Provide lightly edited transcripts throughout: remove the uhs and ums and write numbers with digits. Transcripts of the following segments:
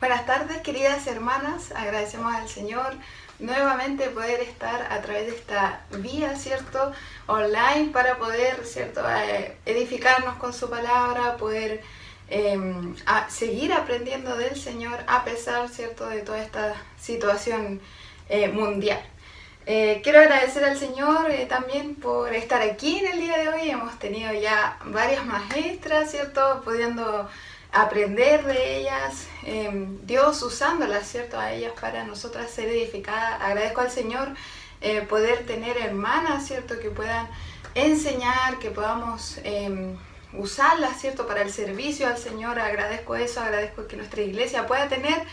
Buenas tardes, queridas hermanas. Agradecemos al Señor nuevamente poder estar a través de esta vía, ¿cierto? Online para poder, ¿cierto? Edificarnos con su palabra, poder seguir aprendiendo del Señor a pesar, ¿cierto? De toda esta situación mundial. Quiero agradecer al Señor también por estar aquí en el día de hoy. Hemos tenido ya varias maestras, ¿cierto? Pudiendo aprender de ellas, Dios usándolas, ¿cierto? A ellas para nosotras ser edificadas. Agradezco al Señor poder tener hermanas, ¿cierto? Que puedan enseñar, que podamos usarlas, ¿cierto? Para el servicio al Señor. Agradezco eso, agradezco que nuestra iglesia pueda tener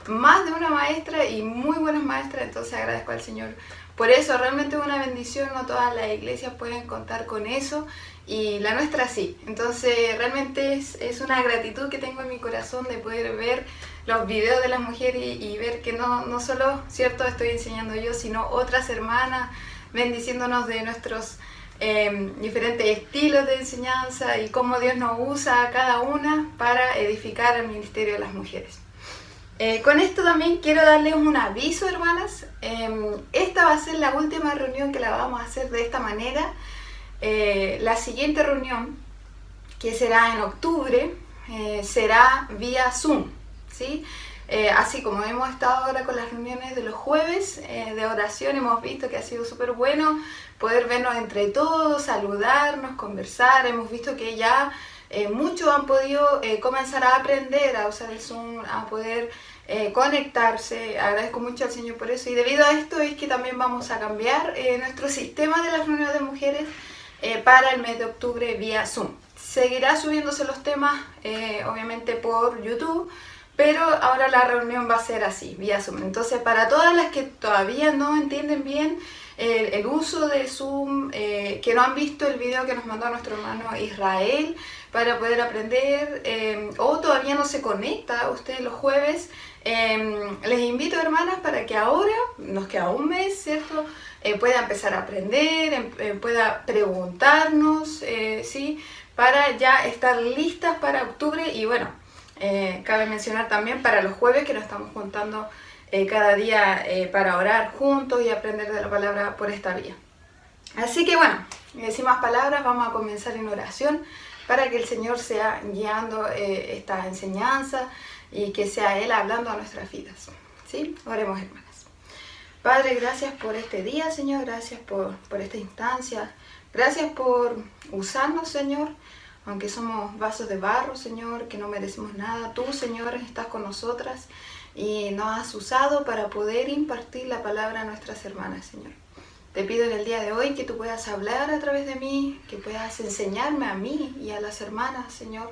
más de una maestra y muy buenas maestras, entonces agradezco al Señor por eso. Realmente es una bendición, no todas las iglesias pueden contar con eso y la nuestra sí. Entonces realmente es una gratitud que tengo en mi corazón de poder ver los videos de las mujeres y ver que no solo, cierto, estoy enseñando yo, sino otras hermanas bendiciéndonos de nuestros diferentes estilos de enseñanza y cómo Dios nos usa a cada una para edificar el ministerio de las mujeres. Con esto también quiero darles un aviso, hermanas. Esta va a ser la última reunión que la vamos a hacer de esta manera. La siguiente reunión, que será en octubre, será vía Zoom, ¿sí? Así como hemos estado ahora con las reuniones de los jueves de oración, hemos visto que ha sido súper bueno poder vernos entre todos, saludarnos, conversar. Hemos visto que ya muchos han podido comenzar a aprender a usar el Zoom, a poder conectarse. Agradezco mucho al Señor por eso, y debido a esto es que también vamos a cambiar nuestro sistema de las reuniones de mujeres para el mes de octubre vía Zoom. Seguirá subiéndose los temas obviamente por YouTube, pero ahora la reunión va a ser así, vía Zoom. Entonces, para todas las que todavía no entienden bien el uso de Zoom, que no han visto el video que nos mandó nuestro hermano Israel para poder aprender, o todavía no se conecta usted los jueves, les invito, hermanas, para que ahora, nos queda un mes, ¿cierto? Pueda empezar a aprender, pueda preguntarnos, ¿sí? Para ya estar listas para octubre. Y bueno, cabe mencionar también para los jueves que nos estamos juntando cada día para orar juntos y aprender de la palabra por esta vía. Así que bueno, sin más palabras, vamos a comenzar en oración para que el Señor sea guiando esta enseñanza y que sea Él hablando a nuestras vidas, ¿sí? Oremos, hermanas. Padre, gracias por este día, Señor, gracias por esta instancia, gracias por usarnos, Señor, aunque somos vasos de barro, Señor, que no merecemos nada. Tú, Señor, estás con nosotras y nos has usado para poder impartir la palabra a nuestras hermanas, Señor. Te pido en el día de hoy que tú puedas hablar a través de mí, que puedas enseñarme a mí y a las hermanas, Señor,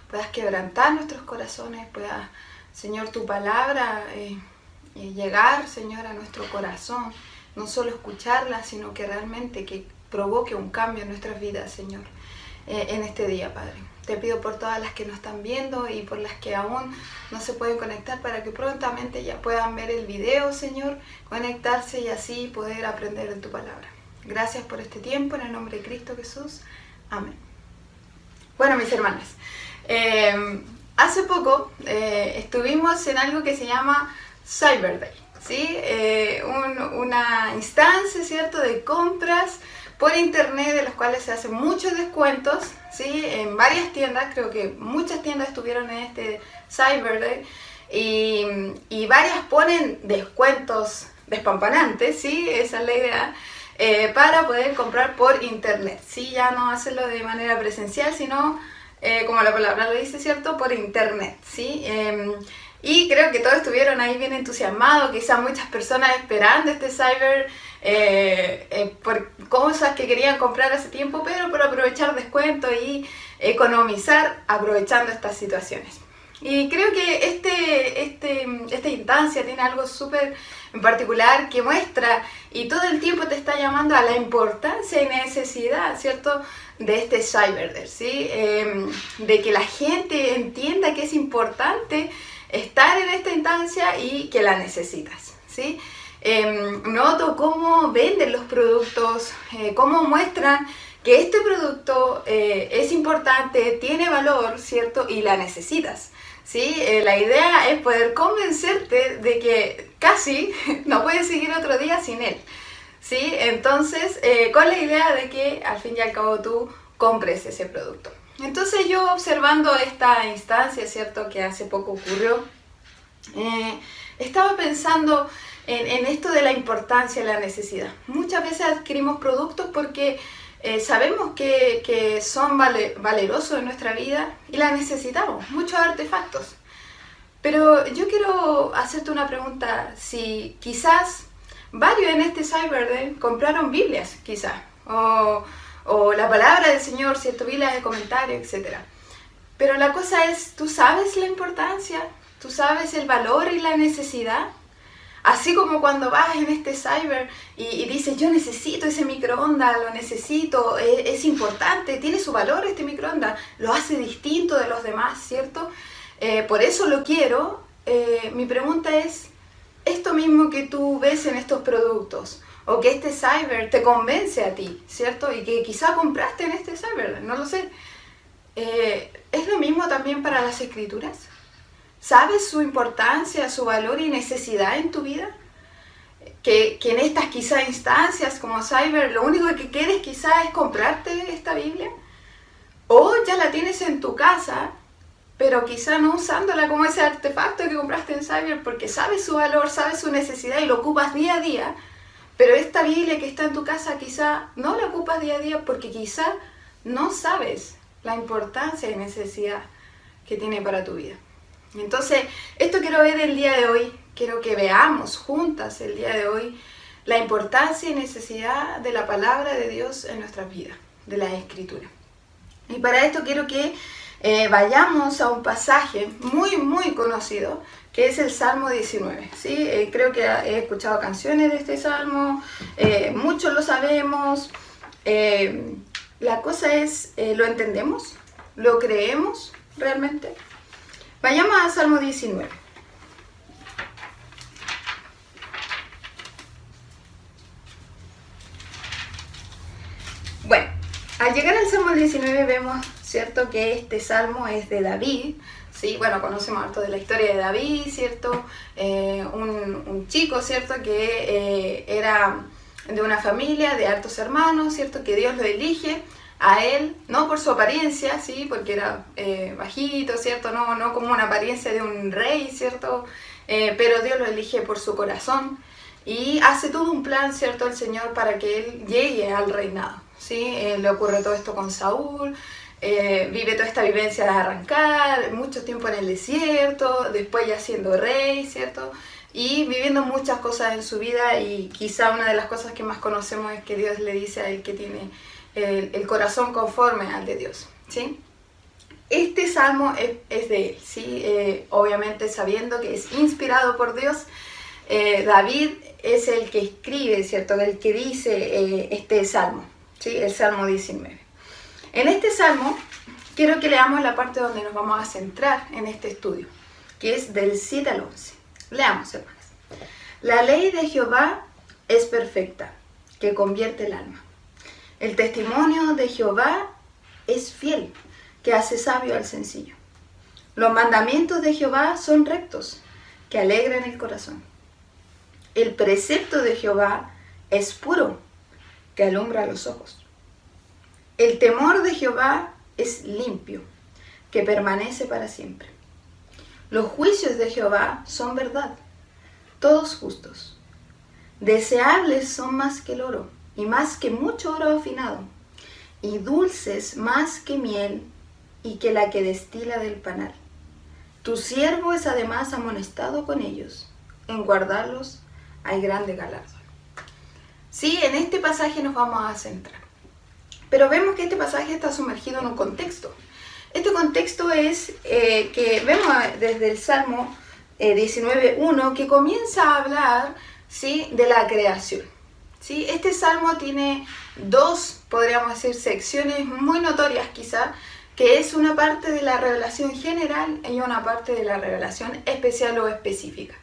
puedas quebrantar nuestros corazones, puedas, Señor, tu palabra llegar, Señor, a nuestro corazón, no solo escucharla, sino que realmente que provoque un cambio en nuestras vidas, Señor, en este día, Padre. Te pido por todas las que nos están viendo y por las que aún no se pueden conectar, para que prontamente ya puedan ver el video, Señor, conectarse y así poder aprender de tu palabra. Gracias por este tiempo, en el nombre de Cristo Jesús. Amén. Bueno, mis hermanas, hace poco estuvimos en algo que se llama Cyber Day, ¿sí? Una instancia, ¿cierto?, de compras por internet, de los cuales se hacen muchos descuentos, ¿sí? En varias tiendas, creo que muchas tiendas estuvieron en este Cyber Day, y varias ponen descuentos despampanantes, ¿sí? Esa es la idea, para poder comprar por internet, ¿sí? Ya no hacerlo de manera presencial, sino, como la palabra lo dice, ¿cierto?, por internet, ¿sí? Y creo que todos estuvieron ahí bien entusiasmados, quizás muchas personas esperando este Cyber por cosas que querían comprar hace tiempo, pero por aprovechar descuentos y economizar aprovechando estas situaciones. Y creo que esta instancia tiene algo súper en particular que muestra y todo el tiempo te está llamando a la importancia y necesidad, ¿cierto?, de este Cyber Day, ¿sí? De que la gente entienda que es importante estar en esta instancia y que la necesitas, ¿sí? Noto cómo venden los productos, cómo muestran que este producto es importante, tiene valor, ¿cierto? Y la necesitas, ¿sí? La idea es poder convencerte de que casi no puedes seguir otro día sin él, ¿sí? Entonces, con la idea de que al fin y al cabo tú compres ese producto. Entonces yo observando esta instancia, ¿cierto? Que hace poco ocurrió, estaba pensando en esto de la importancia de la necesidad. Muchas veces adquirimos productos porque sabemos que son valerosos en nuestra vida y la necesitamos, muchos artefactos. Pero yo quiero hacerte una pregunta, si quizás varios en este Cyber Day compraron Biblias, quizás, o la palabra del Señor, ¿cierto? Biblias de comentarios, etc. Pero la cosa es, ¿tú sabes la importancia? ¿Tú sabes el valor y la necesidad? Así como cuando vas en este cyber y dices, yo necesito ese microondas, lo necesito, es importante, tiene su valor este microondas, lo hace distinto de los demás, ¿cierto? Por eso lo quiero. Mi pregunta es, esto mismo que tú ves en estos productos, o que este cyber te convence a ti, ¿cierto? Y que quizá compraste en este cyber, no lo sé. ¿Es lo mismo también para las escrituras? ¿Sabes su importancia, su valor y necesidad en tu vida? Que en estas quizá instancias como Cyber, lo único que quieres quizá es comprarte esta Biblia. O ya la tienes en tu casa, pero quizá no usándola como ese artefacto que compraste en Cyber porque sabes su valor, sabes su necesidad y lo ocupas día a día. Pero esta Biblia que está en tu casa quizá no la ocupas día a día porque quizá no sabes la importancia y necesidad que tiene para tu vida. Entonces, esto quiero ver el día de hoy, quiero que veamos juntas el día de hoy la importancia y necesidad de la palabra de Dios en nuestras vidas, de la Escritura. Y para esto quiero que vayamos a un pasaje muy conocido, que es el Salmo 19. ¿Sí? Creo que he escuchado canciones de este Salmo, muchos lo sabemos. La cosa es, ¿lo entendemos? ¿Lo creemos realmente? Vayamos a Salmo 19. Bueno, al llegar al Salmo 19 vemos, ¿cierto?, que este Salmo es de David, ¿sí? Bueno, conocemos harto de la historia de David, ¿cierto? Un chico, ¿cierto?, que era de una familia de hartos hermanos, ¿cierto?, que Dios lo elige a él, no por su apariencia, ¿sí? Porque era bajito, ¿cierto? No como una apariencia de un rey, ¿cierto? Pero Dios lo elige por su corazón y hace todo un plan, ¿cierto?, el Señor para que él llegue al reinado, ¿sí? Le ocurre todo esto con Saúl, vive toda esta vivencia de arrancar, mucho tiempo en el desierto, después ya siendo rey, ¿cierto? Y viviendo muchas cosas en su vida y quizá una de las cosas que más conocemos es que Dios le dice a él que tiene el corazón conforme al de Dios, ¿sí? Este salmo es de él, ¿sí? Obviamente sabiendo que es inspirado por Dios, David es el que escribe, ¿cierto?, el que dice este salmo, ¿sí? El Salmo 19. En este salmo quiero que leamos la parte donde nos vamos a centrar en este estudio, que es del 7 al 11. Leamos, hermanos. La ley de Jehová es perfecta, que convierte el alma. El testimonio de Jehová es fiel, que hace sabio al sencillo. Los mandamientos de Jehová son rectos, que alegran el corazón. El precepto de Jehová es puro, que alumbra los ojos. El temor de Jehová es limpio, que permanece para siempre. Los juicios de Jehová son verdad, todos justos. Deseables son más que el oro, y más que mucho oro afinado, y dulces más que miel, y que la que destila del panal. Tu siervo es además amonestado con ellos, en guardarlos hay grande galardón. Sí, en este pasaje nos vamos a centrar, pero vemos que este pasaje está sumergido en un contexto. Este contexto es que vemos desde el Salmo 19.1 que comienza a hablar, ¿sí?, de la creación. ¿Sí? Este salmo tiene dos, podríamos decir, secciones muy notorias quizá, que es una parte de la revelación general y una parte de la revelación especial o específica.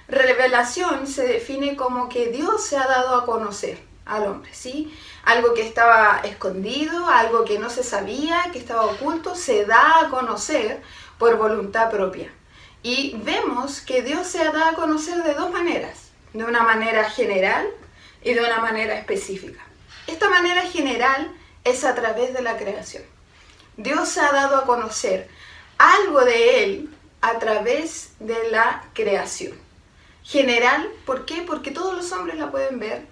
Revelación se define como que Dios se ha dado a conocer al hombre, ¿sí? Algo que estaba escondido, algo que no se sabía, que estaba oculto, se da a conocer por voluntad propia. Y vemos que Dios se da a conocer de dos maneras, de una manera general y de una manera específica. Esta manera general es a través de la creación. Dios se ha dado a conocer algo de Él a través de la creación. General, ¿por qué? Porque todos los hombres la pueden ver,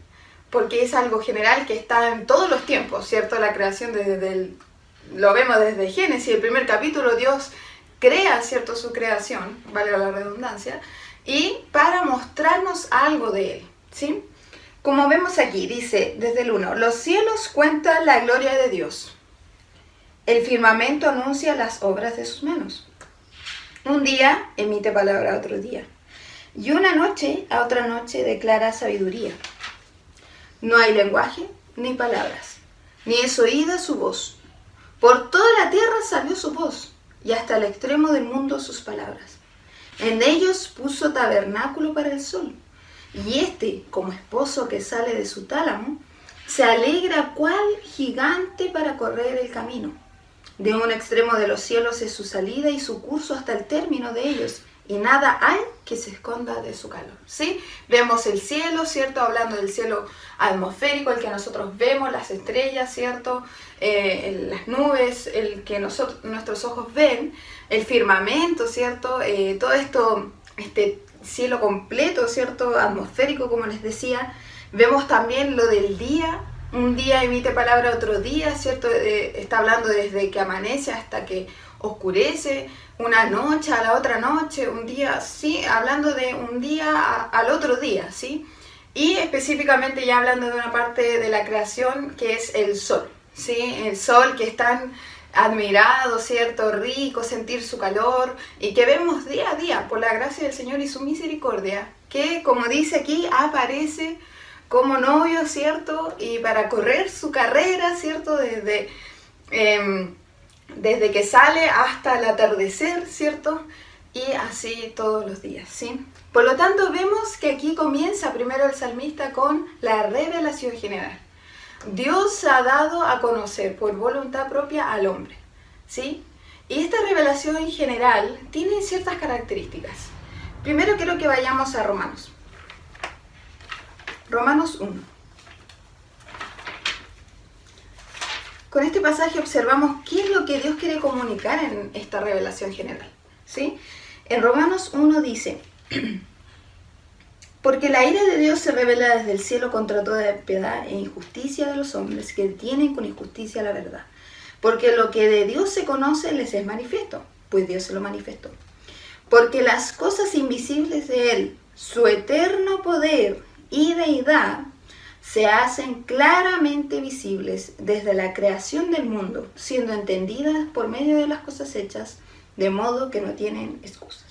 porque es algo general que está en todos los tiempos, ¿cierto? La creación lo vemos desde Génesis, el primer capítulo, Dios crea, ¿cierto?, su creación, valga la redundancia, y para mostrarnos algo de Él, ¿sí? Como vemos aquí, dice desde el 1, los cielos cuentan la gloria de Dios, el firmamento anuncia las obras de sus manos. Un día emite palabra a otro día, y una noche a otra noche declara sabiduría. No hay lenguaje ni palabras, ni es oída su voz. Por toda la tierra salió su voz, y hasta el extremo del mundo sus palabras. En ellos puso tabernáculo para el sol, y éste, como esposo que sale de su tálamo, se alegra cual gigante para correr el camino. De un extremo de los cielos es su salida y su curso hasta el término de ellos, y nada hay que se esconda de su calor. ¿Sí? Vemos el cielo, ¿cierto? Hablando del cielo atmosférico, el que nosotros vemos, las estrellas, ¿cierto? Las nubes, el que nuestros ojos ven, el firmamento, ¿cierto? Todo esto, este cielo completo, ¿cierto? Atmosférico, como les decía. Vemos también lo del día. Un día emite palabra otro día, ¿cierto? Está hablando desde que amanece hasta que oscurece, una noche a la otra noche, un día, sí, hablando de un día al otro día, ¿sí? Y específicamente ya hablando de una parte de la creación que es el sol, ¿sí? El sol que es tan admirado, ¿cierto? Rico, sentir su calor y que vemos día a día por la gracia del Señor y su misericordia, que como dice aquí, aparece como novio, ¿cierto? Y para correr su carrera, ¿cierto? Desde que sale hasta el atardecer, ¿cierto? Y así todos los días, ¿sí? Por lo tanto, vemos que aquí comienza primero el salmista con la revelación general. Dios se ha dado a conocer por voluntad propia al hombre, ¿sí? Y esta revelación general tiene ciertas características. Primero quiero que vayamos a Romanos. Romanos 1. Con este pasaje observamos qué es lo que Dios quiere comunicar en esta revelación general, ¿sí? En Romanos 1 dice, porque la ira de Dios se revela desde el cielo contra toda impiedad e injusticia de los hombres que detienen con injusticia la verdad. Porque lo que de Dios se conoce les es manifiesto, pues Dios se lo manifestó. Porque las cosas invisibles de Él, su eterno poder y deidad, se hacen claramente visibles desde la creación del mundo, siendo entendidas por medio de las cosas hechas, de modo que no tienen excusas.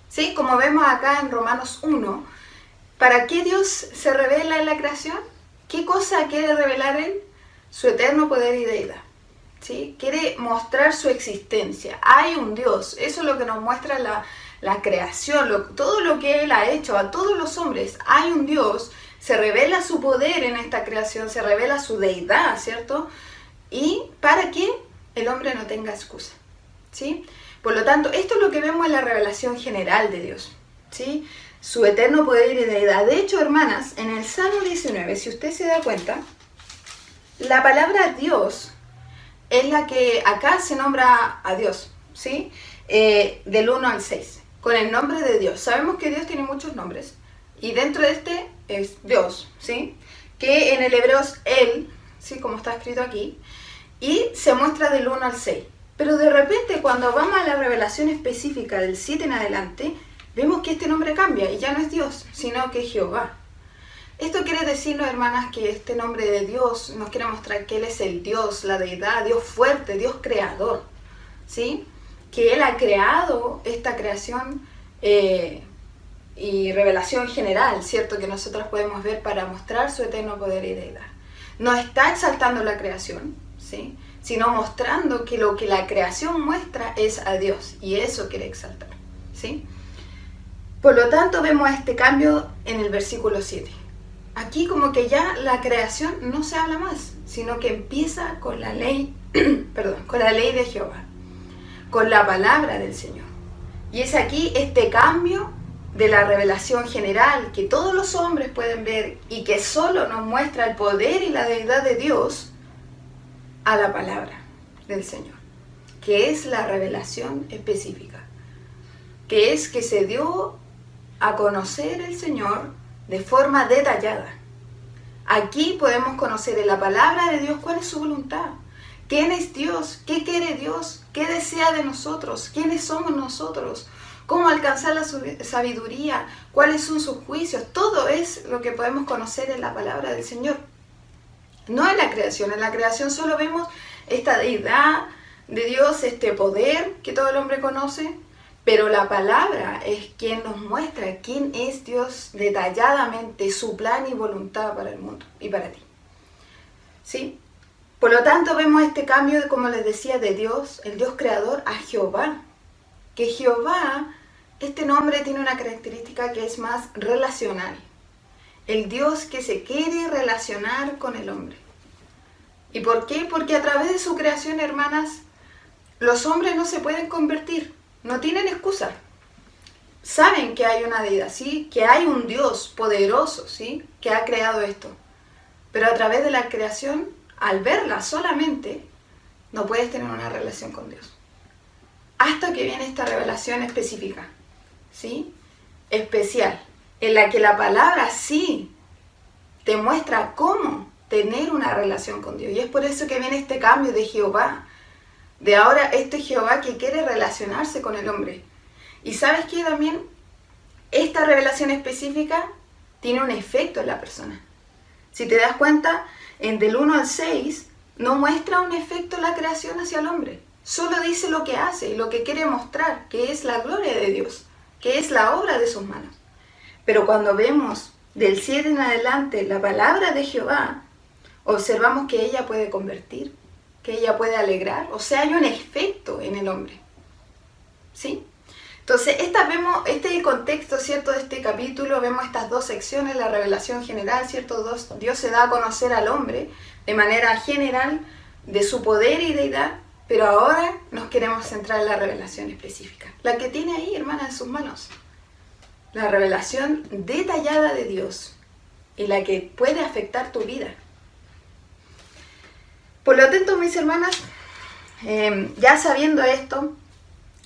¿Sí? Como vemos acá en Romanos 1, ¿para qué Dios se revela en la creación? ¿Qué cosa quiere revelar Él? Su eterno poder y deidad. ¿Sí? Quiere mostrar su existencia. Hay un Dios. Eso es lo que nos muestra la creación, todo lo que Él ha hecho a todos los hombres. Hay un Dios. Se revela su poder en esta creación, se revela su deidad, ¿cierto? Y para que el hombre no tenga excusa, ¿sí? Por lo tanto, esto es lo que vemos en la revelación general de Dios, ¿sí? Su eterno poder y deidad. De hecho, hermanas, en el Salmo 19, si usted se da cuenta, la palabra Dios es la que acá se nombra a Dios, ¿sí? Del 1 al 6, con el nombre de Dios. Sabemos que Dios tiene muchos nombres, y dentro de este es Dios, ¿sí? Que en el hebreo es Él, ¿sí? Como está escrito aquí, y se muestra del 1 al 6. Pero de repente, cuando vamos a la revelación específica del 7 en adelante, vemos que este nombre cambia, y ya no es Dios, sino que es Jehová. Esto quiere decirnos, hermanas, que este nombre de Dios nos quiere mostrar que Él es el Dios, la deidad, Dios fuerte, Dios creador, ¿sí? Que Él ha creado esta creación y revelación general, ¿cierto? Que nosotros podemos ver para mostrar su eterno poder y deidad. No está exaltando la creación, ¿sí? Sino mostrando que lo que la creación muestra es a Dios, y eso quiere exaltar, ¿sí? Por lo tanto, vemos este cambio en el versículo 7. Aquí como que ya la creación no se habla más, sino que empieza con la ley, con la ley de Jehová. con la palabra del Señor. Y es aquí este cambio de la revelación general que todos los hombres pueden ver y que solo nos muestra el poder y la deidad de Dios, a la palabra del Señor, que es la revelación específica, que es que se dio a conocer el Señor de forma detallada. Aquí podemos conocer en la palabra de Dios cuál es su voluntad, quién es Dios, qué quiere Dios, qué desea de nosotros, quiénes somos nosotros, cómo alcanzar la sabiduría, cuáles son sus juicios. Todo es lo que podemos conocer en la palabra del Señor. No en la creación solo vemos esta deidad de Dios, este poder que todo el hombre conoce, pero la palabra es quien nos muestra quién es Dios detalladamente, su plan y voluntad para el mundo y para ti. ¿Sí? Por lo tanto, vemos este cambio, como les decía, de Dios, el Dios creador, a Jehová. Que Jehová, este nombre tiene una característica que es más relacional. El Dios que se quiere relacionar con el hombre. ¿Y por qué? Porque a través de su creación, hermanas, los hombres no se pueden convertir. No tienen excusa. Saben que hay una deidad, ¿sí? Que hay un Dios poderoso, ¿sí? Que ha creado esto. Pero a través de la creación, al verla solamente, no puedes tener una relación con Dios. Hasta que viene esta revelación específica, ¿sí? Especial, en la que la palabra sí te muestra cómo tener una relación con Dios. Y es por eso que viene este cambio de Jehová. De ahora, este Jehová que quiere relacionarse con el hombre. Y ¿sabes qué? También esta revelación específica tiene un efecto en la persona. Si te das cuenta, del 1 al 6 no muestra un efecto en la creación hacia el hombre. Solo dice lo que hace y lo que quiere mostrar, que es la gloria de Dios, que es la obra de sus manos. Pero cuando vemos del 7 en adelante la palabra de Jehová, observamos que ella puede convertir, que ella puede alegrar, o sea, hay un efecto en el hombre. ¿Sí? Entonces, este es el contexto, ¿cierto?, de este capítulo. Vemos estas dos secciones, la revelación general, ¿cierto? Dios se da a conocer al hombre de manera general de su poder y deidad, pero ahora nos queremos centrar en la revelación específica, la que tiene ahí, hermana, en sus manos. La revelación detallada de Dios y la que puede afectar tu vida. Por lo tanto, mis hermanas, ya sabiendo esto,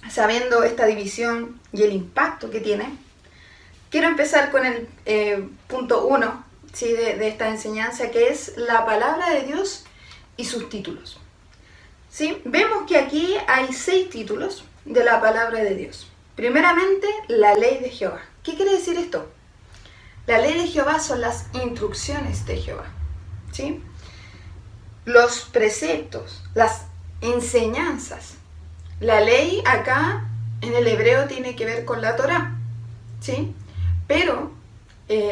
sabiendo esta división y el impacto que tiene, quiero empezar con el punto 1, ¿sí?, de esta enseñanza, que es la palabra de Dios y sus títulos. ¿Sí? Vemos que aquí hay 6 títulos de la palabra de Dios. Primeramente, la ley de Jehová. ¿Qué quiere decir esto? La ley de Jehová son las instrucciones de Jehová, ¿sí? Los preceptos, las enseñanzas. La ley acá en el hebreo tiene que ver con la Torá, ¿sí? Pero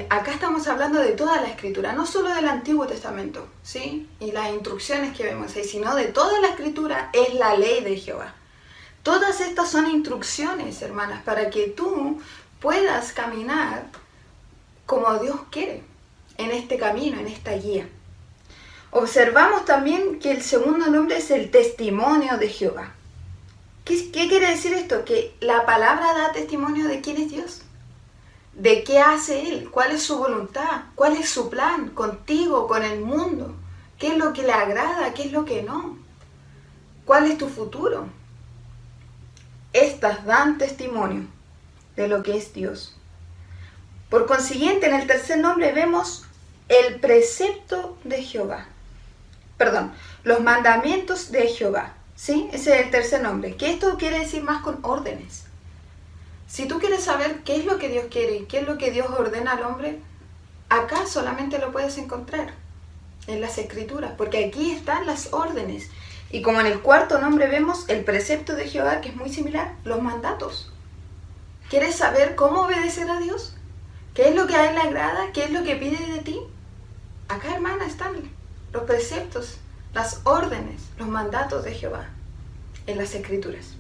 acá estamos hablando de toda la escritura, no solo del Antiguo Testamento, ¿sí?, y las instrucciones que vemos ahí, sino de toda la escritura es la ley de Jehová. Todas estas son instrucciones, hermanas, para que tú puedas caminar como Dios quiere, en este camino, en esta guía. Observamos también que el segundo nombre es el testimonio de Jehová. ¿Qué quiere decir esto? Que la palabra da testimonio de quién es Dios, de qué hace Él, cuál es su voluntad, cuál es su plan contigo, con el mundo, qué es lo que le agrada, qué es lo que no, cuál es tu futuro. Estas dan testimonio de lo que es Dios. Por consiguiente, en el tercer nombre vemos el precepto de Jehová. Perdón, los mandamientos de Jehová. ¿Sí? Ese es el tercer nombre. Que esto quiere decir más con órdenes. Si tú quieres saber qué es lo que Dios quiere y qué es lo que Dios ordena al hombre, acá solamente lo puedes encontrar en las Escrituras, porque aquí están las órdenes. Y como en el cuarto nombre vemos el precepto de Jehová, que es muy similar, los mandatos. ¿Quieres saber cómo obedecer a Dios? ¿Qué es lo que a Él le agrada? ¿Qué es lo que pide de ti? Acá, hermana, están los preceptos, las órdenes, los mandatos de Jehová en las Escrituras.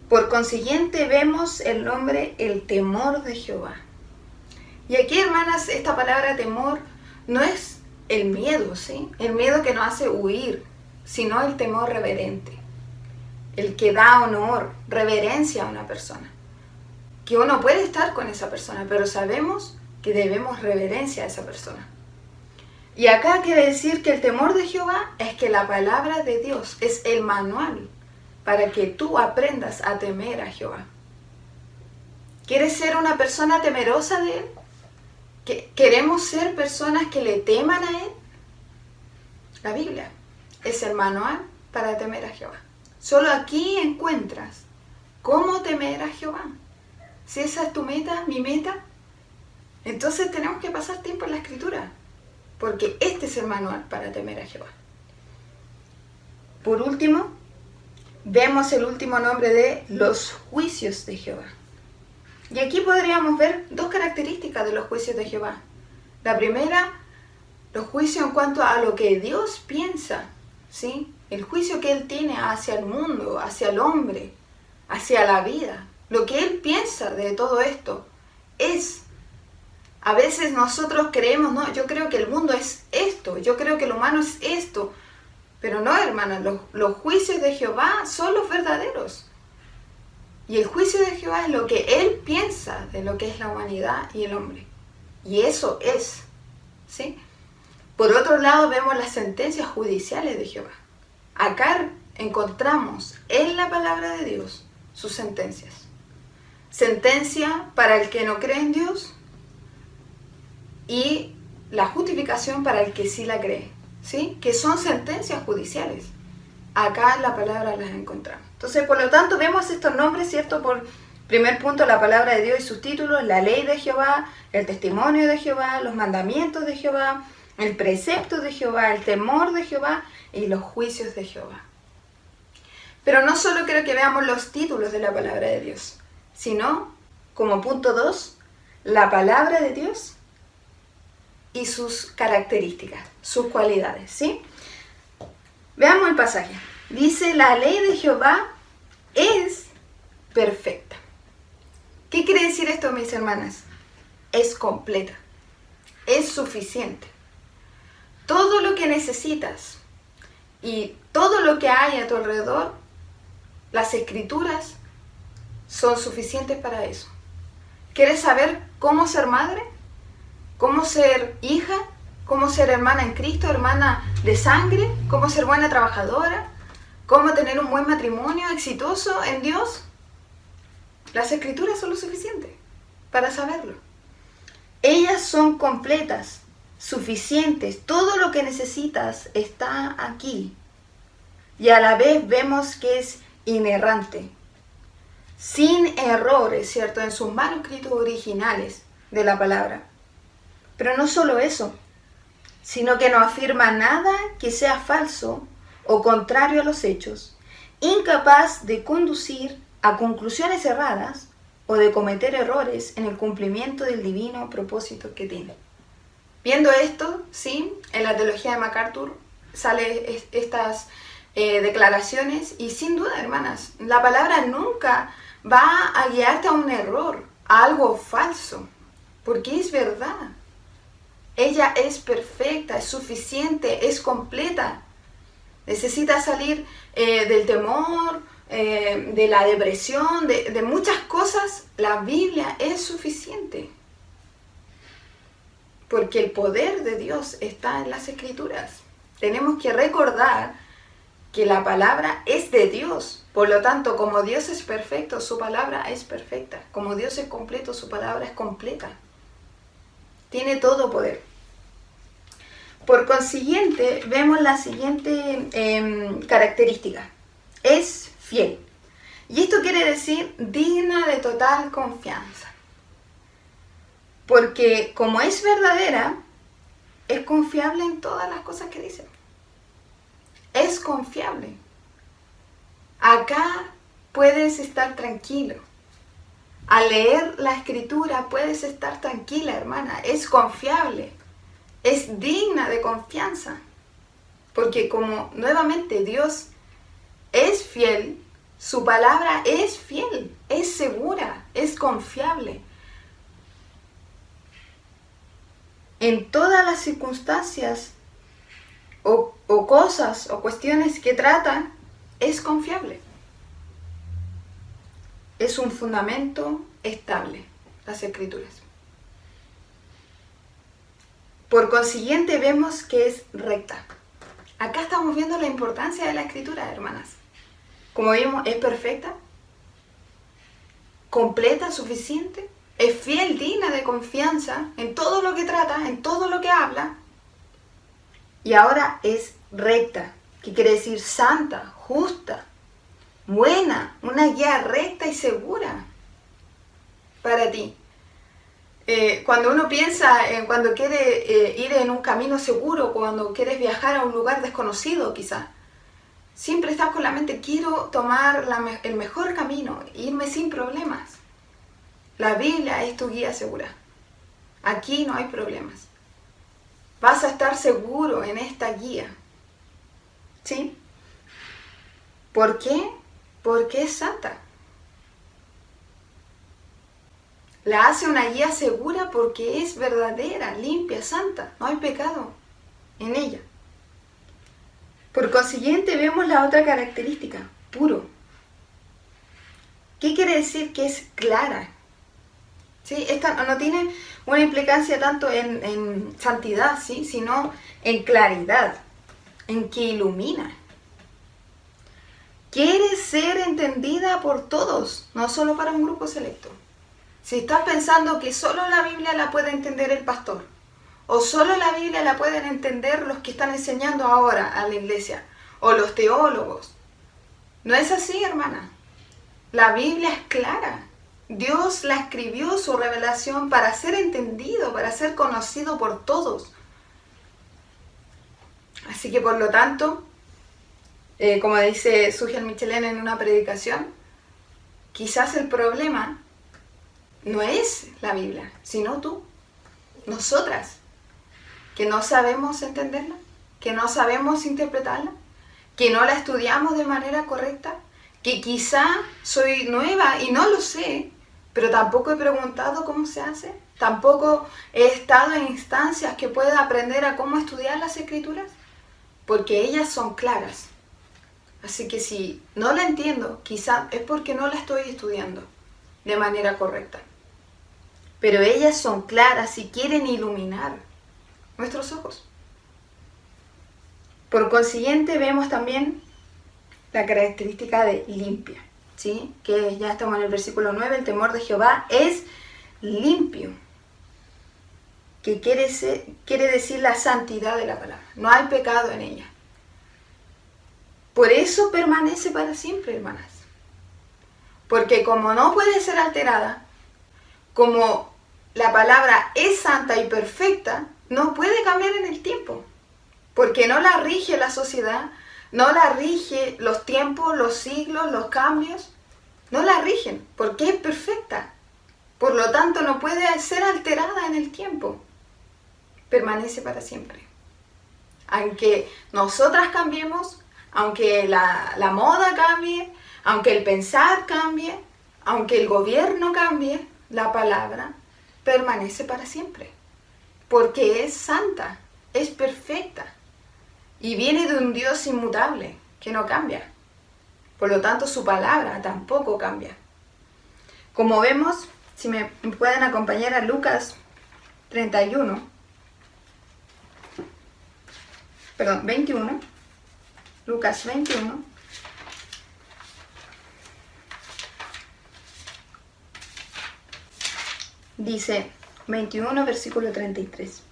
Por consiguiente, vemos el nombre, el temor de Jehová. Y aquí, hermanas, esta palabra temor no es el miedo, ¿sí? El miedo que nos hace huir, sino el temor reverente. el que da honor, reverencia a una persona. Que uno puede estar con esa persona, pero sabemos que debemos reverencia a esa persona. Y acá quiere decir que el temor de Jehová es que la palabra de Dios es el manual para que tú aprendas a temer a Jehová. ¿Quieres ser una persona temerosa de Él? ¿Queremos ser personas que le teman a Él? La Biblia es el manual para temer a Jehová. Solo aquí encuentras cómo temer a Jehová. Si esa es tu meta, mi meta, entonces tenemos que pasar tiempo en la Escritura, porque este es el manual para temer a Jehová. Por último, vemos el último nombre de los juicios de Jehová. Y aquí podríamos ver dos características de los juicios de Jehová. La primera, los juicios en cuanto a lo que Dios piensa, ¿sí? El juicio que Él tiene hacia el mundo, hacia el hombre, hacia la vida. Lo que Él piensa de todo esto es. A veces nosotros creemos, no, yo creo que el mundo es esto, yo creo que el humano es esto. Pero no, hermanas, los juicios de Jehová son los verdaderos. Y el juicio de Jehová es lo que Él piensa de lo que es la humanidad y el hombre. Y eso es, ¿sí? Por otro lado, vemos las sentencias judiciales de Jehová. Acá encontramos en la palabra de Dios sus sentencias. Sentencia para el que no cree en Dios y la justificación para el que sí la cree, ¿sí? Que son sentencias judiciales. Acá en la palabra las encontramos. Entonces, por lo tanto, vemos estos nombres, ¿cierto? Por primer punto, la palabra de Dios y sus títulos, la ley de Jehová, el testimonio de Jehová, los mandamientos de Jehová, el precepto de Jehová, el temor de Jehová y los juicios de Jehová. Pero no solo quiero que veamos los títulos de la palabra de Dios, sino, como punto 2, la palabra de Dios y sus características, sus cualidades, ¿sí? Veamos el pasaje. Dice, la ley de Jehová es perfecta. ¿Qué quiere decir esto, mis hermanas? Es completa, es suficiente. Todo lo que necesitas y todo lo que hay a tu alrededor, las escrituras son suficientes para eso. ¿Quieres saber cómo ser madre? ¿Cómo ser hija? ¿Cómo ser hermana en Cristo, hermana de sangre? ¿Cómo ser buena trabajadora? ¿Cómo tener un buen matrimonio exitoso en Dios? Las escrituras son lo suficiente para saberlo. Ellas son completas, suficientes. Todo lo que necesitas está aquí. Y a la vez vemos que es inerrante, sin errores, ¿cierto? En sus manuscritos originales de la palabra. Pero no solo eso, sino que no afirma nada que sea falso o contrario a los hechos, incapaz de conducir a conclusiones erradas o de cometer errores en el cumplimiento del divino propósito que tiene. Viendo esto, sí, en la teología de MacArthur sale estas declaraciones y sin duda, hermanas, la palabra nunca va a guiarte a un error, a algo falso, porque es verdad. Ella es perfecta, es suficiente, es completa. Necesita salir del temor, de la depresión, de muchas cosas. La Biblia es suficiente. Porque el poder de Dios está en las Escrituras. Tenemos que recordar que la palabra es de Dios. Por lo tanto, como Dios es perfecto, su palabra es perfecta. Como Dios es completo, su palabra es completa. Tiene todo poder. Por consiguiente, vemos la siguiente característica. Es fiel. Y esto quiere decir digna de total confianza. Porque como es verdadera, es confiable en todas las cosas que dice. Es confiable. Acá puedes estar tranquilo. Al leer la Escritura puedes estar tranquila, hermana. Es confiable. Es digna de confianza. Porque como nuevamente Dios es fiel, su palabra es fiel, es segura, es confiable. En todas las circunstancias o cosas o cuestiones que tratan, es confiable. es un fundamento estable, las Escrituras. Por consiguiente vemos que es recta. Acá estamos viendo la importancia de la Escritura, hermanas. Como vimos, es perfecta, completa, suficiente, es fiel, digna de confianza en todo lo que trata, en todo lo que habla. Y ahora es recta, que quiere decir santa, justa, buena, una guía recta y segura para ti. Cuando uno piensa en cuando quiere ir en un camino seguro, cuando quieres viajar a un lugar desconocido quizás, siempre estás con la mente, quiero tomar el mejor camino, irme sin problemas. La Biblia es tu guía segura. Aquí no hay problemas. Vas a estar seguro en esta guía. ¿Sí? ¿Por qué? Porque es santa. La hace una guía segura porque es verdadera, limpia, santa. No hay pecado en ella. Por consiguiente, vemos la otra característica, puro. ¿Qué quiere decir? Que es clara. ¿Sí? Esta no tiene una implicancia tanto en santidad, ¿sí? Sino en claridad, en que ilumina. Quiere ser entendida por todos, no solo para un grupo selecto. Si estás pensando que solo la Biblia la puede entender el pastor, o solo la Biblia la pueden entender los que están enseñando ahora a la iglesia, o los teólogos, no es así, hermana. La Biblia es clara. Dios la escribió, su revelación, para ser entendido, para ser conocido por todos. Así que por lo tanto, como dice Sugel Michelén en una predicación, quizás el problema no es la Biblia, sino tú, nosotras, que no sabemos entenderla, que no sabemos interpretarla, que no la estudiamos de manera correcta, que quizá soy nueva y no lo sé, pero tampoco he preguntado cómo se hace, tampoco he estado en instancias que pueda aprender a cómo estudiar las Escrituras, porque ellas son claras. Así que si no la entiendo, quizá es porque no la estoy estudiando de manera correcta. Pero ellas son claras y quieren iluminar nuestros ojos. Por consiguiente, vemos también la característica de limpia, ¿sí? Que ya estamos en el versículo 9, el temor de Jehová es limpio, que quiere decir la santidad de la palabra. No hay pecado en ella. Por eso permanece para siempre, hermanas. Porque como no puede ser alterada, como la palabra es santa y perfecta, no puede cambiar en el tiempo. Porque no la rige la sociedad, no la rige los tiempos, los siglos, los cambios. No la rigen, porque es perfecta. Por lo tanto, no puede ser alterada en el tiempo. Permanece para siempre. Aunque nosotras cambiemos, aunque la moda cambie, aunque el pensar cambie, aunque el gobierno cambie, la palabra permanece para siempre. Porque es santa, es perfecta. Y viene de un Dios inmutable, que no cambia. Por lo tanto, su palabra tampoco cambia. Como vemos, si me pueden acompañar a Lucas 21, Lucas 21, dice 21, versículo 33.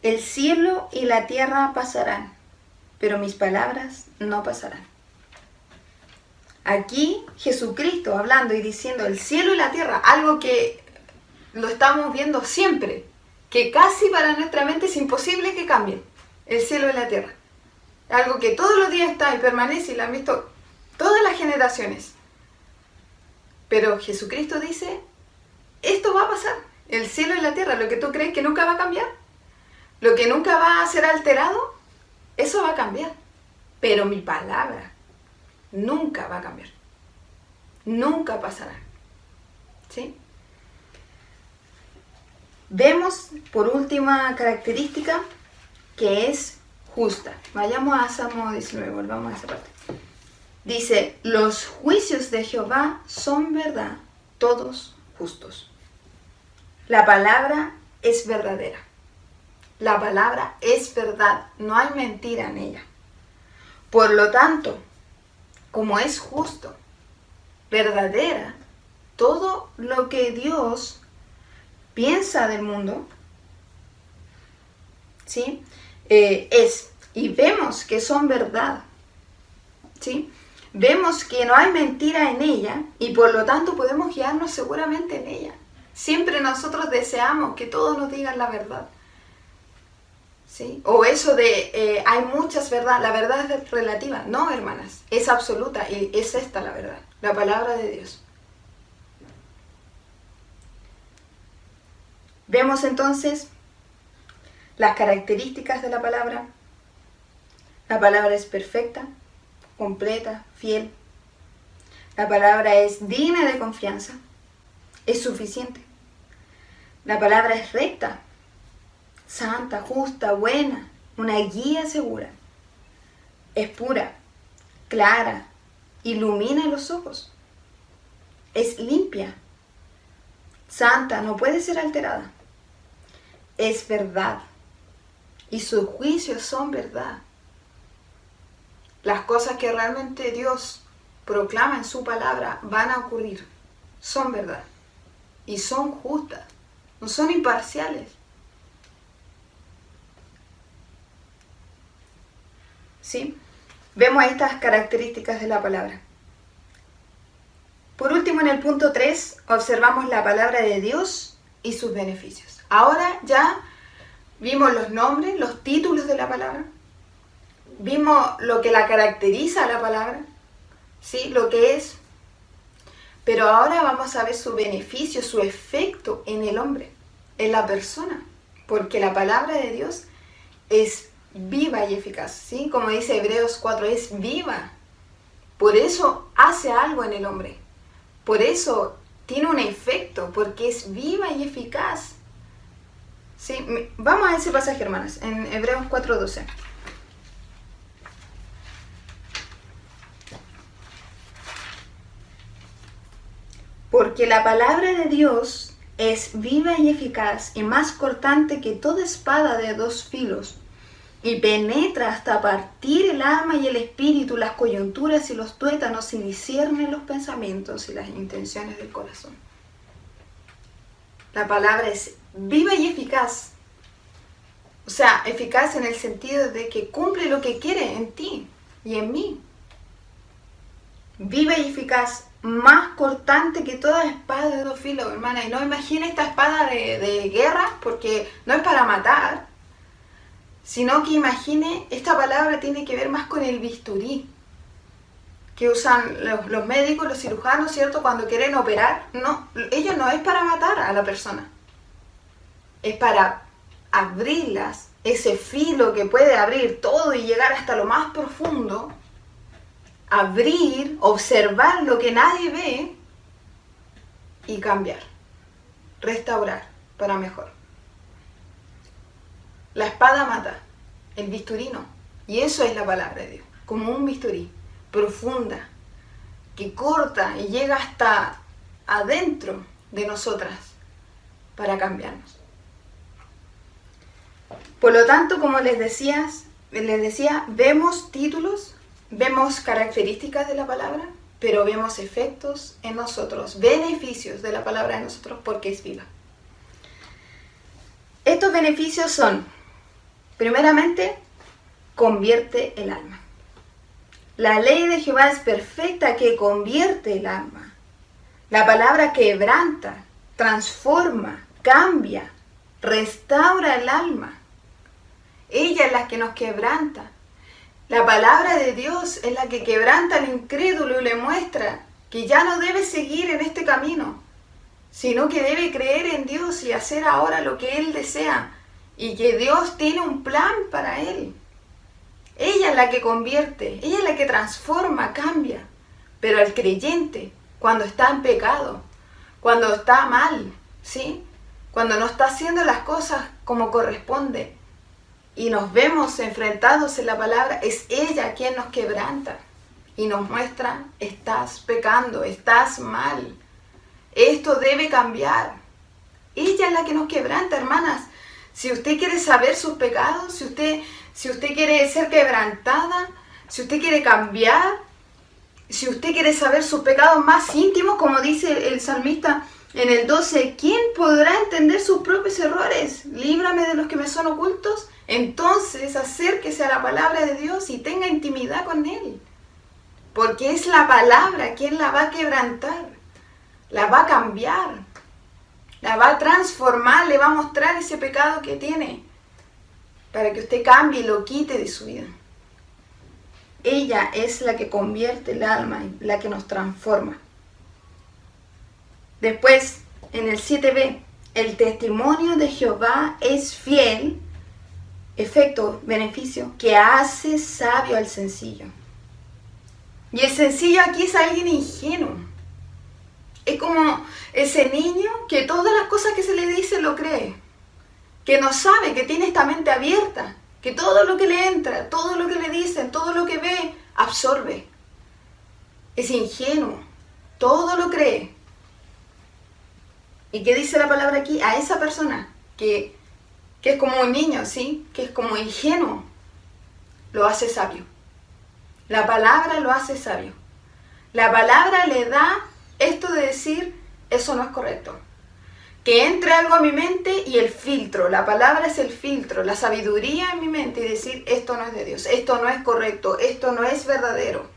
El cielo y la tierra pasarán, pero mis palabras no pasarán. Aquí Jesucristo hablando y diciendo el cielo y la tierra, algo que lo estamos viendo siempre, que casi para nuestra mente es imposible que cambie, el cielo y la tierra. Algo que todos los días está y permanece y lo han visto todas las generaciones. Pero Jesucristo dice, esto va a pasar, el cielo y la tierra, lo que tú crees que nunca va a cambiar, lo que nunca va a ser alterado, eso va a cambiar. Pero mi palabra nunca va a cambiar. Nunca pasará. ¿Sí? Vemos por última característica que es justa. Vayamos a Salmo 19, volvamos a esa parte. Dice, los juicios de Jehová son verdad, todos justos. La palabra es verdadera. La palabra es verdad, no hay mentira en ella. Por lo tanto, como es justo, verdadera, todo lo que Dios piensa del mundo, ¿sí? Es, y vemos que son verdad, ¿sí? Vemos que no hay mentira en ella y por lo tanto podemos guiarnos seguramente en ella. Siempre nosotros deseamos que todos nos digan la verdad, ¿sí? O eso de hay muchas verdades, la verdad es relativa. No, hermanas, es absoluta y es esta la verdad, la palabra de Dios. Vemos entonces las características de la palabra. La palabra es perfecta, completa, fiel. La palabra es digna de confianza, es suficiente. La palabra es recta, santa, justa, buena, una guía segura. Es pura, clara, ilumina los ojos. Es limpia, santa, no puede ser alterada. Es verdad y sus juicios son verdad. Las cosas que realmente Dios proclama en su palabra van a ocurrir, son verdad y son justas, no son imparciales. ¿Sí? Vemos estas características de la palabra. Por último, en el punto 3, observamos la palabra de Dios y sus beneficios. Ahora ya vimos los nombres, los títulos de la palabra, vimos lo que la caracteriza a la palabra, ¿sí? Lo que es, pero ahora vamos a ver su beneficio, su efecto en el hombre, en la persona, porque la palabra de Dios es viva y eficaz, ¿sí? Como dice Hebreos 4, es viva, por eso hace algo en el hombre, por eso tiene un efecto, porque es viva y eficaz. Sí, vamos a ese pasaje, hermanas, en Hebreos 4:12. Porque la palabra de Dios es viva y eficaz y más cortante que toda espada de dos filos, y penetra hasta partir el alma y el espíritu, las coyunturas y los tuétanos, y discierne los pensamientos y las intenciones del corazón. La palabra es viva y eficaz. O sea, eficaz en el sentido de que cumple lo que quiere en ti y en mí. Viva y eficaz, más cortante que toda espada de dos filos, hermana. Y no imagine esta espada de guerra, porque no es para matar, sino que imagine, esta palabra tiene que ver más con el bisturí que usan los médicos, los cirujanos, ¿cierto? Cuando quieren operar, no, ellos no es para matar a la persona, es para abrirlas, ese filo que puede abrir todo y llegar hasta lo más profundo, abrir, observar lo que nadie ve y cambiar, restaurar para mejor. La espada mata, el bisturí no, y eso es la palabra de Dios, como un bisturí, profunda, que corta y llega hasta adentro de nosotras para cambiarnos. Por lo tanto, como les decía, vemos títulos, vemos características de la palabra, pero vemos efectos en nosotros, beneficios de la palabra en nosotros porque es viva. Estos beneficios son, primeramente, convierte el alma. La ley de Jehová es perfecta, que convierte el alma. La palabra quebranta, transforma, cambia, restaura el alma. Ella es la que nos quebranta. La palabra de Dios es la que quebranta al incrédulo y le muestra que ya no debe seguir en este camino, sino que debe creer en Dios y hacer ahora lo que Él desea, y que Dios tiene un plan para él. Ella es la que convierte, ella es la que transforma, cambia. Pero al creyente, cuando está en pecado, cuando está mal, ¿sí? Cuando no está haciendo las cosas como corresponde, y nos vemos enfrentados en la palabra, es ella quien nos quebranta. y nos muestra, estás pecando, estás mal. Esto debe cambiar. Ella es la que nos quebranta, hermanas. Si usted quiere saber sus pecados, si usted quiere ser quebrantada, si usted quiere cambiar, si usted quiere saber sus pecados más íntimos, como dice el salmista en el 12, ¿quién podrá entender sus propios errores? Líbrame de los que me son ocultos. Entonces acérquese a la palabra de Dios y tenga intimidad con Él. Porque es la palabra quien la va a quebrantar, la va a cambiar, la va a transformar, le va a mostrar ese pecado que tiene, para que usted cambie y lo quite de su vida. Ella es la que convierte el alma, la que nos transforma. Después, en el 7b, el testimonio de Jehová es fiel, efecto, beneficio, que hace sabio al sencillo. Y el sencillo aquí es alguien ingenuo. Es como ese niño que todas las cosas que se le dice lo cree, que no sabe, que tiene esta mente abierta, que todo lo que le entra, todo lo que le dicen, todo lo que ve, absorbe. Es ingenuo, todo lo cree. ¿Y qué dice la palabra aquí? A esa persona que es como un niño, ¿sí? Que es como ingenuo, lo hace sabio. La palabra lo hace sabio. La palabra le da esto de decir, eso no es correcto. Que entre algo a mi mente y el filtro. La palabra es el filtro, la sabiduría en mi mente y decir, esto no es de Dios, esto no es correcto, esto no es verdadero.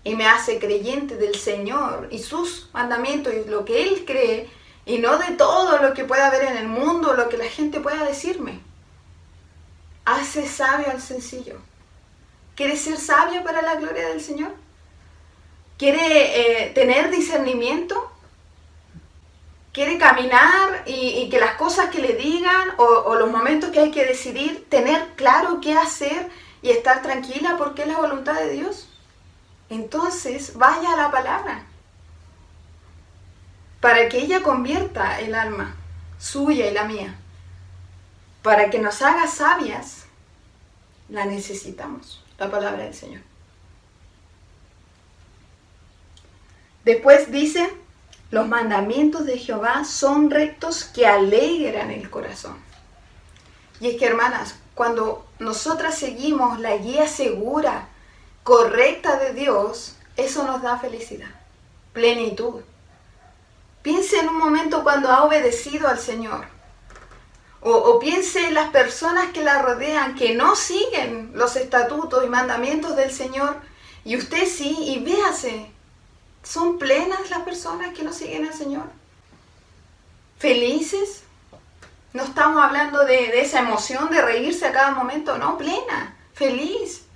Y me hace creyente del Señor y sus mandamientos y lo que Él cree, y no de todo lo que pueda haber en el mundo, lo que la gente pueda decirme. Hace sabio al sencillo. ¿Quieres ser sabio para la gloria del Señor? ¿Quiere tener discernimiento? ¿Quiere caminar y que las cosas que le digan o los momentos que hay que decidir, tener claro qué hacer y estar tranquila porque es la voluntad de Dios? Entonces vaya a la palabra para que ella convierta el alma suya y la mía. Para que nos haga sabias, la necesitamos, la palabra del Señor. Después dice, los mandamientos de Jehová son rectos que alegran el corazón. Y es que, hermanas, cuando nosotras seguimos la guía segura, correcta de Dios, eso nos da felicidad, plenitud. Piense en un momento cuando ha obedecido al Señor. O piense en las personas que la rodean, que no siguen los estatutos y mandamientos del Señor, y usted sí, y véase, ¿son plenas las personas que no siguen al Señor? ¿Felices? No estamos hablando de esa emoción de reírse a cada momento, no, plena, feliz.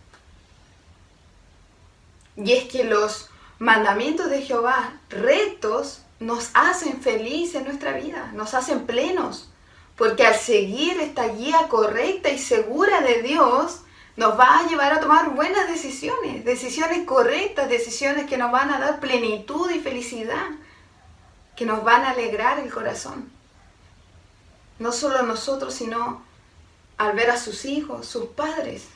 Y es que los mandamientos de Jehová rectos nos hacen felices en nuestra vida, nos hacen plenos. Porque al seguir esta guía correcta y segura de Dios, nos va a llevar a tomar buenas decisiones, decisiones correctas, decisiones que nos van a dar plenitud y felicidad, que nos van a alegrar el corazón. No solo nosotros, sino al ver a sus hijos, sus padres,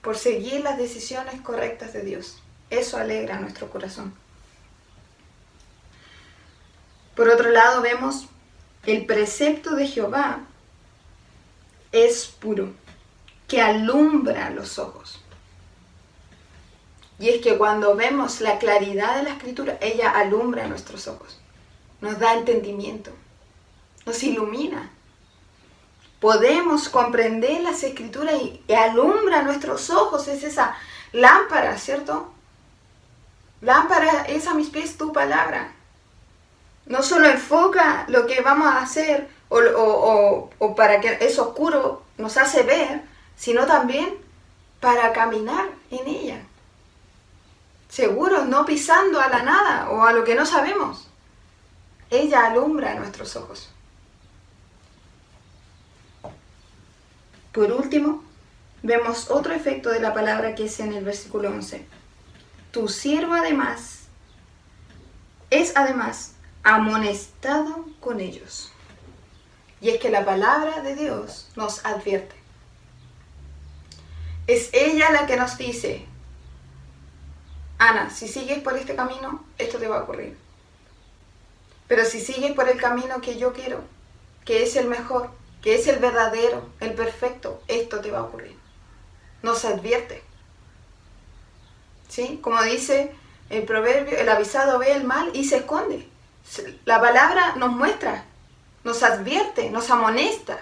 por seguir las decisiones correctas de Dios. Eso alegra nuestro corazón. Por otro lado, vemos el precepto de Jehová es puro, que alumbra los ojos. Y es que cuando vemos la claridad de la Escritura, ella alumbra nuestros ojos, nos da entendimiento, nos ilumina. Podemos comprender las Escrituras y alumbra nuestros ojos, es esa lámpara, ¿cierto? Lámpara es a mis pies tu palabra. No solo enfoca lo que vamos a hacer o para que es oscuro nos hace ver, sino también para caminar en ella. Seguros, no pisando a la nada o a lo que no sabemos. Ella alumbra nuestros ojos. Por último, vemos otro efecto de la palabra que es en el versículo 11. Tu siervo es además amonestado con ellos. Y es que la palabra de Dios nos advierte. Es ella la que nos dice, Ana, si sigues por este camino, esto te va a ocurrir. Pero si sigues por el camino que yo quiero, que es el mejor, que es el verdadero, el perfecto, esto te va a ocurrir. Nos advierte. ¿Sí? Como dice el proverbio, el avisado ve el mal y se esconde. La palabra nos muestra, nos advierte, nos amonesta.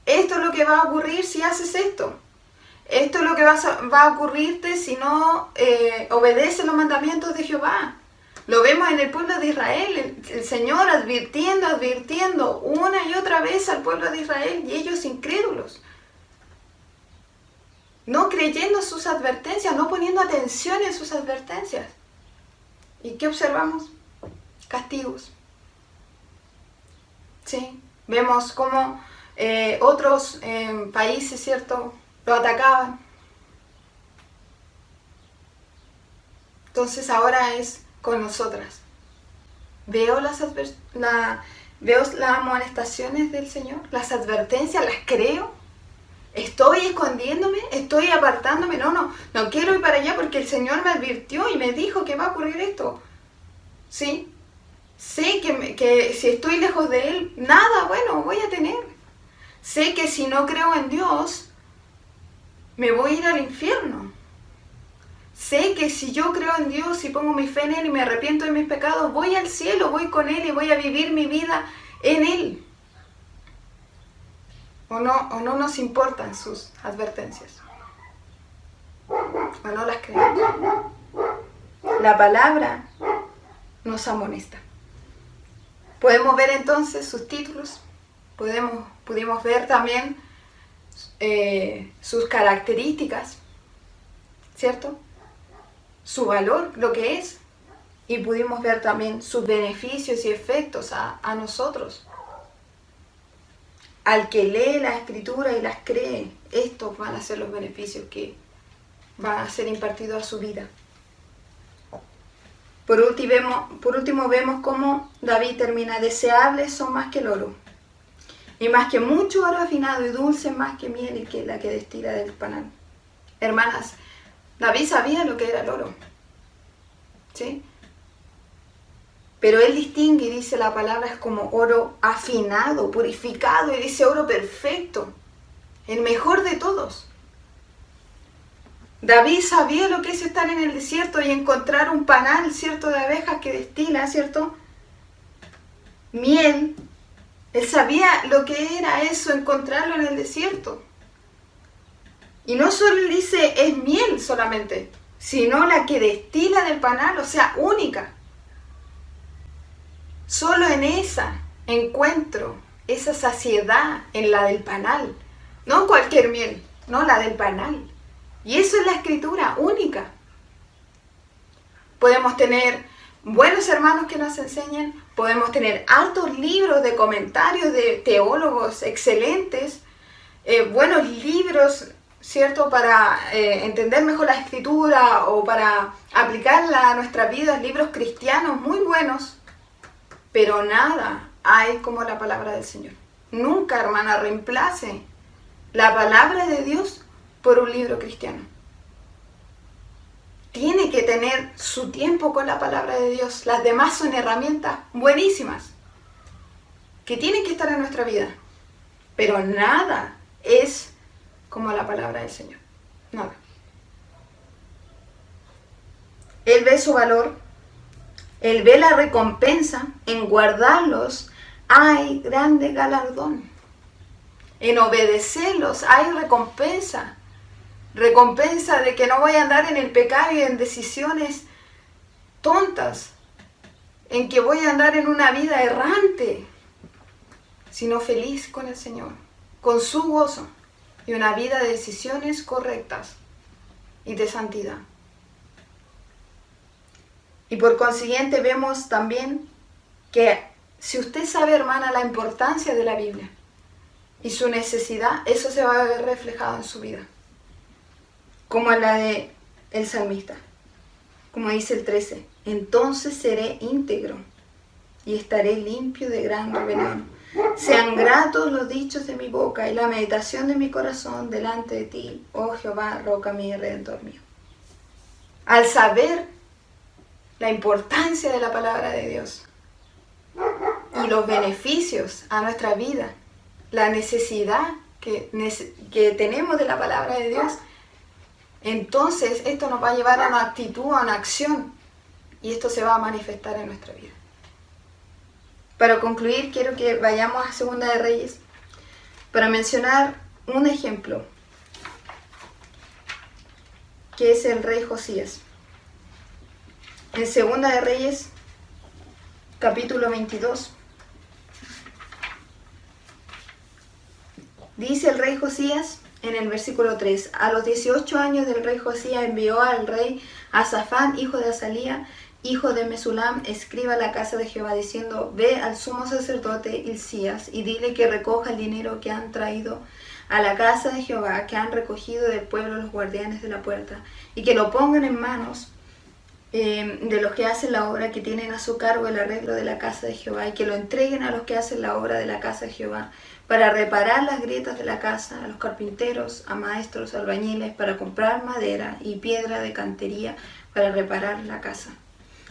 Esto es lo que va a ocurrir si haces esto. Esto es lo que va a ocurrirte si no obedeces los mandamientos de Jehová. Lo vemos en el pueblo de Israel, el Señor advirtiendo una y otra vez al pueblo de Israel y ellos incrédulos. No creyendo sus advertencias, no poniendo atención en sus advertencias. ¿Y qué observamos? Castigos. ¿Sí? Vemos cómo otros países, ¿cierto?, lo atacaban. Entonces ahora es con nosotras. Veo las amonestaciones del Señor, las advertencias, las creo. Estoy escondiéndome, estoy apartándome. No quiero ir para allá porque el Señor me advirtió y me dijo que va a ocurrir esto. ¿Sí? Sé que si estoy lejos de Él, nada bueno voy a tener. Sé que si no creo en Dios, me voy a ir al infierno. Sé que si yo creo en Dios y pongo mi fe en Él y me arrepiento de mis pecados, voy al cielo, voy con Él y voy a vivir mi vida en Él. ¿O no nos importan sus advertencias? ¿O no las creemos? La palabra nos amonesta. Podemos ver entonces sus títulos, pudimos ver también sus características, ¿cierto? Su valor, lo que es, y pudimos ver también sus beneficios y efectos a nosotros. Al que lee la Escritura y las cree, estos van a ser los beneficios que van a ser impartidos a su vida. Por último vemos cómo David termina: deseables son más que el oro, y más que mucho oro afinado, y dulce más que miel y que la que destila del panal. Hermanas, David sabía lo que era el oro, ¿sí? Pero él distingue y dice, la palabra es como oro afinado, purificado, y dice oro perfecto, el mejor de todos. David sabía lo que es estar en el desierto y encontrar un panal, ¿cierto?, de abejas que destila, ¿cierto?, miel. Él sabía lo que era eso, encontrarlo en el desierto. Y no solo dice es miel solamente, sino la que destila del panal, o sea, única. Solo en esa encuentro esa saciedad, en la del panal. No en cualquier miel, no, la del panal. Y eso es la Escritura, única. Podemos tener buenos hermanos que nos enseñen, podemos tener altos libros de comentarios de teólogos excelentes, buenos libros, ¿cierto?, para entender mejor la Escritura o para aplicarla a nuestras vidas, libros cristianos muy buenos, pero nada hay como la palabra del Señor. Nunca, hermana, reemplace la palabra de Dios por un libro cristiano. Tiene que tener su tiempo con la palabra de Dios. Las demás son herramientas buenísimas que tienen que estar en nuestra vida, pero nada es como la palabra del Señor. Nada. Él ve su valor, Él ve la recompensa. En guardarlos hay grande galardón. En obedecerlos hay recompensa. Recompensa de que no voy a andar en el pecado y en decisiones tontas, en que voy a andar en una vida errante, sino feliz con el Señor, con su gozo y una vida de decisiones correctas y de santidad. Y por consiguiente vemos también que si usted sabe, hermana, la importancia de la Biblia y su necesidad, eso se va a ver reflejado en su vida. Como en la de el salmista, como dice el 13, entonces seré íntegro y estaré limpio de gran rebelión. Sean gratos los dichos de mi boca y la meditación de mi corazón delante de ti, oh Jehová, roca mía y redentor mío. al saber la importancia de la palabra de Dios y los beneficios a nuestra vida, la necesidad que tenemos de la palabra de Dios, entonces esto nos va a llevar a una actitud, a una acción, y esto se va a manifestar en nuestra vida. Para concluir, quiero que vayamos a Segunda de Reyes para mencionar un ejemplo, que es el rey Josías. En Segunda de Reyes, capítulo 22, dice el rey Josías en el versículo 3: a los 18 años del rey Josías envió al rey a Safán, hijo de Azalía, hijo de Mesulam, escriba a la casa de Jehová, diciendo: ve al sumo sacerdote Hilcías y dile que recoja el dinero que han traído a la casa de Jehová, que han recogido del pueblo los guardianes de la puerta, y que lo pongan en manos de los que hacen la obra, que tienen a su cargo el arreglo de la casa de Jehová, y que lo entreguen a los que hacen la obra de la casa de Jehová, para reparar las grietas de la casa, a los carpinteros, a maestros, albañiles, para comprar madera y piedra de cantería para reparar la casa,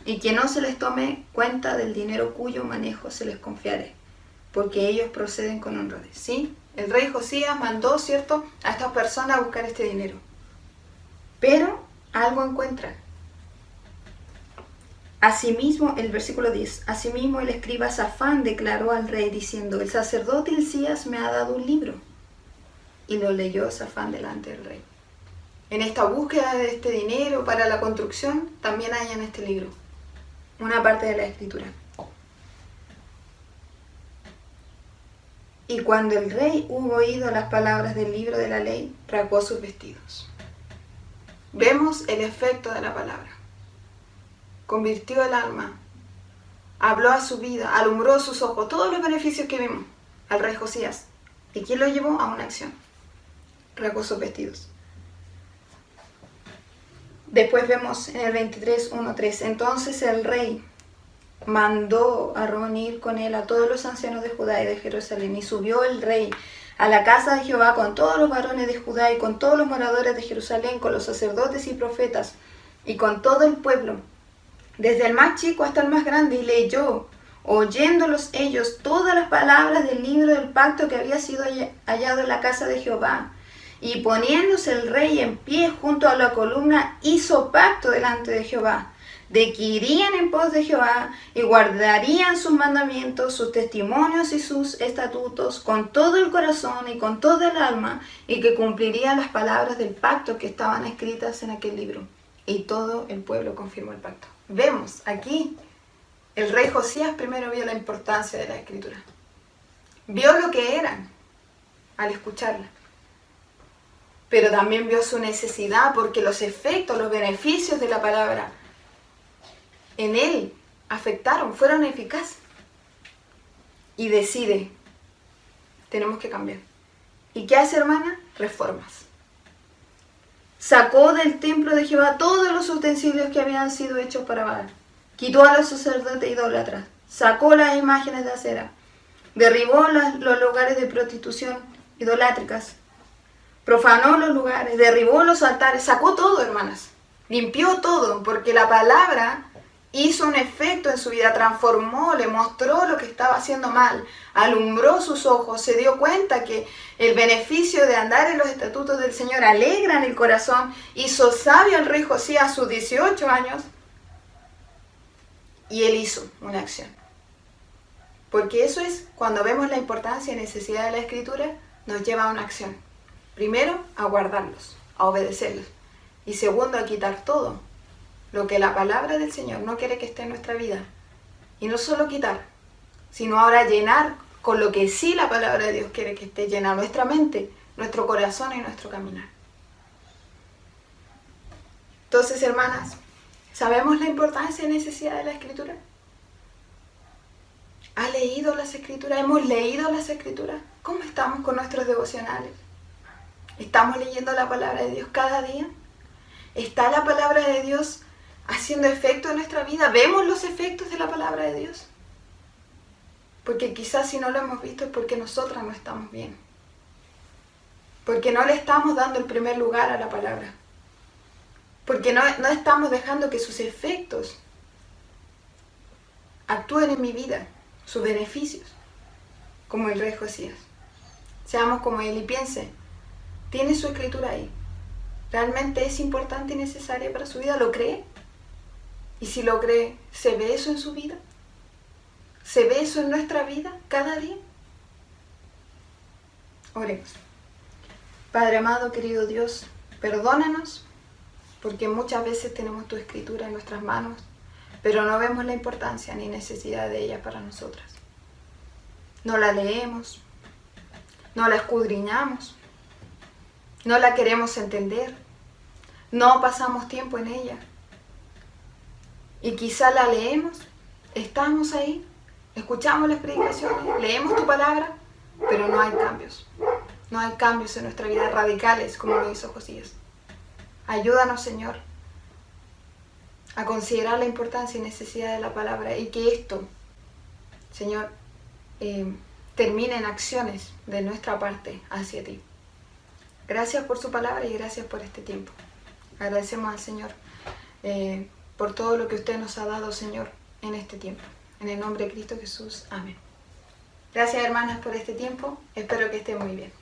y que no se les tome cuenta del dinero cuyo manejo se les confiare, porque ellos proceden con honradez. ¿Sí? El rey Josías mandó, ¿cierto?, a estas personas a buscar este dinero, pero algo encuentran. Asimismo, el versículo 10, asimismo el escriba Safán declaró al rey diciendo: el sacerdote Hilcías me ha dado un libro. Y lo leyó Safán delante del rey. En esta búsqueda de este dinero para la construcción, también hay en este libro una parte de la escritura. Y cuando el rey hubo oído las palabras del libro de la ley, rasgó sus vestidos. Vemos el efecto de la palabra. Convirtió el alma, habló a su vida, alumbró sus ojos, todos los beneficios que vimos al rey Josías. ¿Y quién lo llevó a una acción? Rasgó sus vestidos. Después vemos en el 23, 1-3, entonces el rey mandó a reunir con él a todos los ancianos de Judá y de Jerusalén, y subió el rey a la casa de Jehová con todos los varones de Judá y con todos los moradores de Jerusalén, con los sacerdotes y profetas y con todo el pueblo, desde el más chico hasta el más grande, y leyó, oyéndolos ellos, todas las palabras del libro del pacto que había sido hallado en la casa de Jehová. Y poniéndose el rey en pie junto a la columna, hizo pacto delante de Jehová, de que irían en pos de Jehová y guardarían sus mandamientos, sus testimonios y sus estatutos con todo el corazón y con toda el alma, y que cumplirían las palabras del pacto que estaban escritas en aquel libro. Y todo el pueblo confirmó el pacto. Vemos aquí, el rey Josías primero vio la importancia de la escritura. Vio lo que eran al escucharla. Pero también vio su necesidad, porque los efectos, los beneficios de la palabra en él afectaron, fueron eficaces. Y decide, tenemos que cambiar. ¿Y qué hace, hermana? Reformas. Sacó del templo de Jehová todos los utensilios que habían sido hechos para Baal. Quitó a los sacerdotes idólatras. Sacó las imágenes de acera. Derribó los lugares de prostitución idolátricas. Profanó los lugares. Derribó los altares. Sacó todo, hermanas. Limpió todo, porque la palabra hizo un efecto en su vida, transformó, le mostró lo que estaba haciendo mal, alumbró sus ojos, se dio cuenta que el beneficio de andar en los estatutos del Señor alegran el corazón, hizo sabio al rey Josías a sus 18 años, y él hizo una acción. Porque eso es, cuando vemos la importancia y necesidad de la Escritura, nos lleva a una acción. Primero, a guardarlos, a obedecerlos, y segundo, a quitar todo lo que la palabra del Señor no quiere que esté en nuestra vida. Y no solo quitar, sino ahora llenar con lo que sí la palabra de Dios quiere que esté llena: nuestra mente, nuestro corazón y nuestro caminar. Entonces, hermanas, ¿sabemos la importancia y necesidad de la Escritura? ¿Ha leído las Escrituras? ¿Hemos leído las Escrituras? ¿Cómo estamos con nuestros devocionales? ¿Estamos leyendo la palabra de Dios cada día? ¿Está la palabra de Dios haciendo efecto en nuestra vida? ¿Vemos los efectos de la palabra de Dios? Porque quizás si no lo hemos visto es porque nosotras no estamos bien. Porque no le estamos dando el primer lugar a la palabra. Porque no estamos dejando que sus efectos actúen en mi vida, sus beneficios, como el rey Josías. Seamos como él y piense, ¿tiene su escritura ahí? ¿Realmente es importante y necesaria para su vida? ¿Lo cree? Y si lo cree, ¿se ve eso en su vida? ¿Se ve eso en nuestra vida cada día? Oremos. Padre amado, querido Dios, perdónanos porque muchas veces tenemos tu escritura en nuestras manos, pero no vemos la importancia ni necesidad de ella para nosotras. No la leemos, no la escudriñamos, no la queremos entender, no pasamos tiempo en ella. Y quizá la leemos, estamos ahí, escuchamos las predicaciones, leemos tu palabra, pero no hay cambios. No hay cambios en nuestra vida radicales como lo hizo Josías. Ayúdanos, Señor, a considerar la importancia y necesidad de la palabra y que esto, Señor, termine en acciones de nuestra parte hacia ti. Gracias por su palabra y gracias por este tiempo. Agradecemos al Señor por todo lo que usted nos ha dado, Señor, en este tiempo. En el nombre de Cristo Jesús. Amén. Gracias, hermanas, por este tiempo. Espero que estén muy bien.